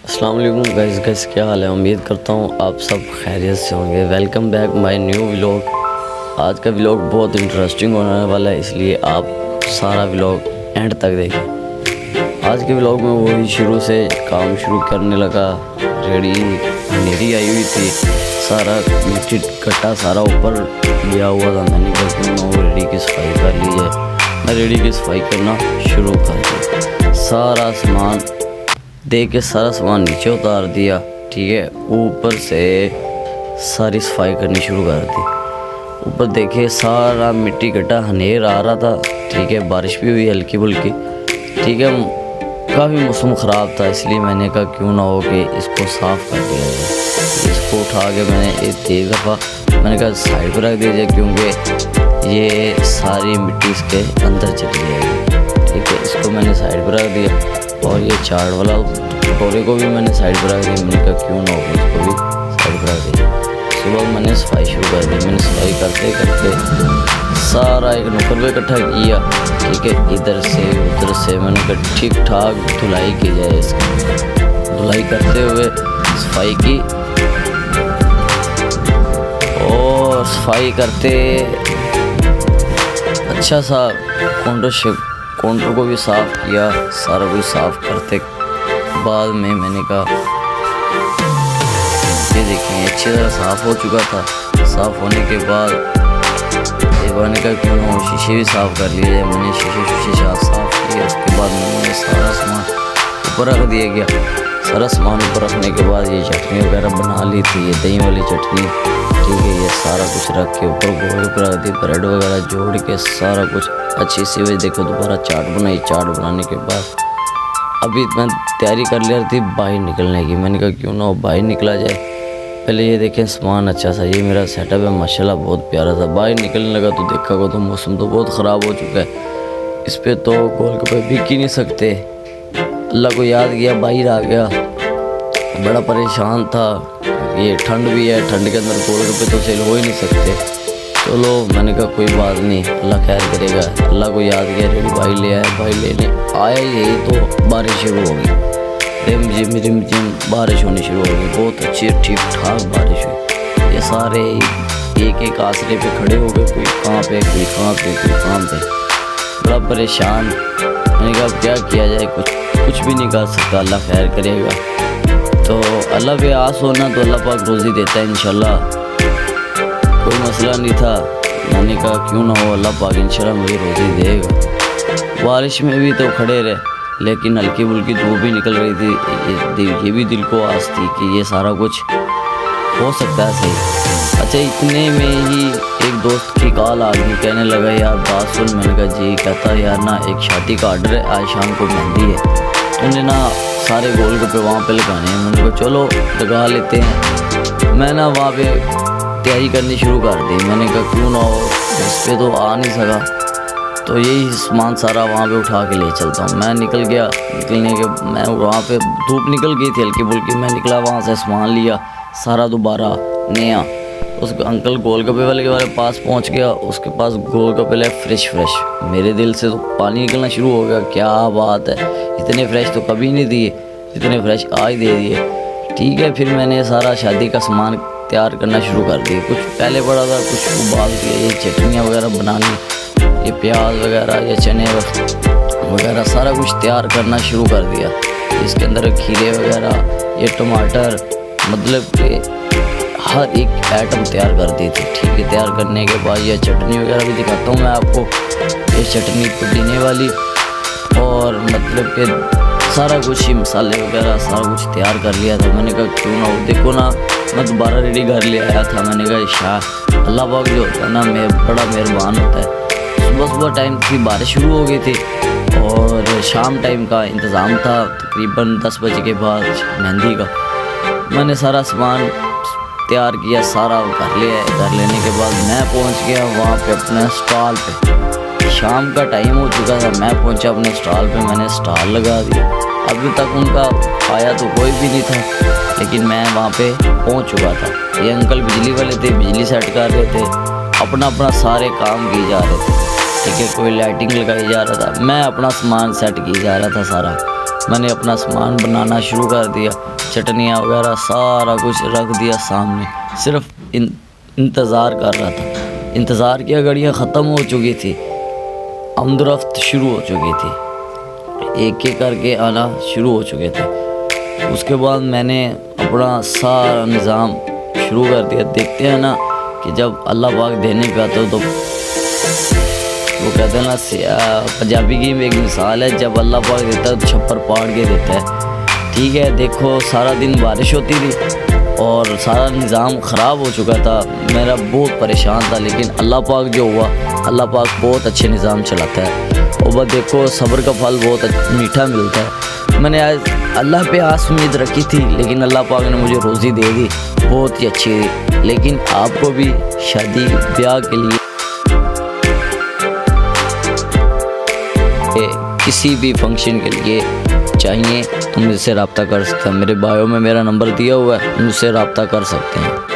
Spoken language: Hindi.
अस्सलाम वालेकुम गाइस, क्या हाल है। उम्मीद करता हूँ आप सब खैरियत से होंगे। Welcome back my new vlog. आज का व्लॉग बहुत इंटरेस्टिंग होने वाला है, इसलिए आप सारा व्लॉग एंड तक देखें। आज के व्लॉग में वही शुरू से काम शुरू करने लगा। रेडी अंधेरी आई हुई थी, सारा मिट्टी कट्टा सारा ऊपर लिया हुआ था। मैंने कहा क्यों ना वो रेडी की सफाई कर ली है। मैं रेडी की सफाई करना शुरू कर दिया। सारा सामान दे के सारा सामान नीचे उतार दिया, ठीक है। ऊपर से सारी सफाई करनी शुरू कर दी। ऊपर देखिए सारा मिट्टी गड्ढा हनेर आ रहा था, ठीक है। बारिश भी हुई हल्की फुल्की, ठीक है। काफ़ी मौसम ख़राब था, इसलिए मैंने कहा क्यों ना हो कि इसको साफ़ कर दिया जाए। इसको उठा के मैंने एक दफ़ा मैंने कहा साइड पर रख दिया जाए, क्योंकि ये सारी मिट्टी इसके अंदर चली जाएगी, ठीक है। इसको मैंने साइड पर रख दिया और ये चाट वाला कटोरे को भी मैंने साइड पर रख दिया। मैंने कहा क्यों ना हो इसको भी साइड पर रख दिया। सुबह मैंने सफाई शुरू कर दी। मैंने सफाई करते करते सारा एक नुक्कड़ पे इकट्ठा किया, ठीक है। इधर से उधर से मैंने कहा ठीक ठाक धुलाई की जाए इसकी। धुलाई करते हुए सफाई की और सफाई करते अच्छा सा काउंटर को भी साफ़ किया। सारा कुछ साफ़ करते बाद में मैंने कहा ये देखिए अच्छी तरह साफ़ हो चुका था। साफ़ होने के बाद मैंने कहा क्यों ना शीशे भी साफ़ कर लिए। मैंने शीशे साफ़ किए। उसके बाद मैंने सारा सामान ऊपर रख दिया गया। सारा सामान ऊपर रखने के बाद ये चटनी वगैरह बना ली थी, ये दही वाली चटनी, ठीक है। ये सारा कुछ रख के ऊपर गोल पर रख दी। ब्रेड वगैरह जोड़ के सारा कुछ अच्छी सी वजह देखो दोबारा चाट बनाई। चाट बनाने के बाद अभी मैं तैयारी कर लिया थी बाहर निकलने की। मैंने कहा क्यों ना हो बाहर निकला जाए। पहले ये देखें सामान अच्छा सा, ये मेरा सेटअप है माशाल्लाह बहुत प्यारा था। बाहर निकलने लगा तो देखा को तो मौसम तो बहुत ख़राब हो चुका है। इस पर तो गोलगप्पे बिक ही नहीं सकते। अल्लाह को याद किया बाहर आ गया, बड़ा परेशान था। ये ठंड भी है, ठंड के अंदर गोलगप्पे तो सेल हो ही नहीं सकते। चलो मैंने कहा कोई बात नहीं, अल्लाह खैर करेगा। अल्लाह को याद किया, रेडी भाई ले आया। भाई लेने आया यही तो बारिश शुरू हो गई। रिम झिम बारिश होनी शुरू हो गई। बहुत अच्छी ठीक ठाक बारिश हुई। ये सारे एक आसरे पे खड़े हो गए, कोई कहाँ पे कोई कहाँ पे कोई कहाँ पे, बड़ा परेशान। मैंने कहा क्या किया जाए, कुछ भी नहीं कर सकता। अल्लाह खैर करेगा। तो अल्लाह पे आस होना तो अल्लाह पाक रोज़ी देता है इंशाल्लाह, कोई मसला नहीं था। मैंने कहा क्यों ना हो अल्लाह पाक इंशाल्लाह मुझे रोज़ी देगा। बारिश में भी तो खड़े रहे, लेकिन हल्की फुल्की धूप भी निकल रही थी। ये भी दिल को आस थी कि ये सारा कुछ हो सकता है सही। अच्छा इतने में ही एक दोस्त की कॉल आ गई, कहने लगा यार बात सुन। मैंने कहा जी। कहता यार ना एक शादी का ऑर्डर है, आज शाम को मेहंदी है, तुमने ना सारे गोलगप्पे वहाँ पे लगाने हैं। मैंने कहा चलो लगा लेते हैं। मैं ना वहाँ पे तैयारी करनी शुरू कर दी। मैंने कहा क्यों ना हो, इस पर तो आ नहीं सका तो यही सामान सारा वहाँ पे उठा के ले चलता हूँ। मैं निकल गया। निकलने के मैं वहाँ पे धूप निकल गई थी हल्की फुल्की। मैं निकला वहाँ से सामान लिया सारा दोबारा नया। उस अंकल गोलगप्पे वाले के पास पहुँच गया। उसके पास गोलगप्पे ले फ्रेश। मेरे दिल से तो पानी निकलना शुरू हो गया। क्या बात है, इतने फ्रेश तो कभी नहीं दिए, इतने फ्रेश आज दे दिए, ठीक है। फिर मैंने सारा शादी का सामान तैयार करना शुरू कर दिया। कुछ पहले पड़ा था, कुछ उबाल के ये चटनियाँ वगैरह बनानी, ये प्याज वगैरह ये चने वगैरह सारा कुछ तैयार करना शुरू कर दिया। इसके अंदर खीरे वगैरह ये टमाटर, मतलब कि हर एक आइटम तैयार कर दी थी, ठीक है। तैयार करने के बाद ये चटनी वगैरह भी दिखाता हूँ मैं आपको। ये चटनी पुदीने वाली और मतलब कि सारा कुछ ही मसाले वगैरह सारा कुछ तैयार कर लिया था। मैंने कहा क्यों ना हो, देखो ना मैं दोबारा रेडी कर ले आया था। मैंने कहा शाह अल्लाह पाक जो होता है ना बड़ा मेहरबान होता है। सुबह टाइम थी, बारिश शुरू हो गई थी और शाम टाइम का इंतज़ाम था। तकरीबन 10 बजे के बाद मेहंदी का मैंने सारा सामान तैयार किया, सारा कर लिया। कर लेने के बाद मैं पहुंच गया वहाँ पे अपने स्टॉल पे। शाम का टाइम हो चुका था। मैं पहुंचा अपने स्टॉल पे, मैंने स्टॉल लगा दिया। अभी तक उनका आया तो कोई भी नहीं था, लेकिन मैं वहाँ पे पहुँच चुका था। ये अंकल बिजली वाले थे, बिजली सेट कर रहे थे, अपना सारे काम किए जा रहे थे, ठीक है। कोई लाइटिंग लगाई जा रहा था, मैं अपना सामान सेट किया जा रहा था सारा। मैंने अपना सामान बनाना शुरू कर दिया, चटनियाँ वगैरह सारा कुछ रख दिया सामने, सिर्फ इंतज़ार कर रहा था। इंतज़ार की घड़ियाँ ख़त्म हो चुकी थी, आमदरफ्त शुरू हो चुकी थी, एक एक करके आना शुरू हो चुके थे। उसके बाद मैंने अपना सारा निज़ाम शुरू कर दिया। देखते हैं ना कि जब अल्लाह पाक देने पे आता तो वो कहते हैं ना, पंजाबी की एक मिसाल है, जब अल्लाह पाक देता है तो छप्पर पाड़ के देता है। ठीक है, देखो सारा दिन बारिश होती थी और सारा निज़ाम ख़राब हो चुका था, मेरा बहुत परेशान था। लेकिन अल्लाह पाक जो हुआ, अल्लाह पाक बहुत अच्छे निज़ाम चलाता है और बस देखो सब्र का फल बहुत मीठा मिलता है। मैंने आज अल्लाह पे आस उम्मीद रखी थी, लेकिन अल्लाह पाक ने मुझे रोज़ी दे दी, बहुत ही अच्छी थी। लेकिन आपको भी शादी ब्याह के लिए किसी भी फंक्शन के लिए चाहिए तो मुझसे रब्ता कर सकते हैं। मेरे बायो में मेरा नंबर दिया हुआ है, मुझसे रब्ता कर सकते हैं।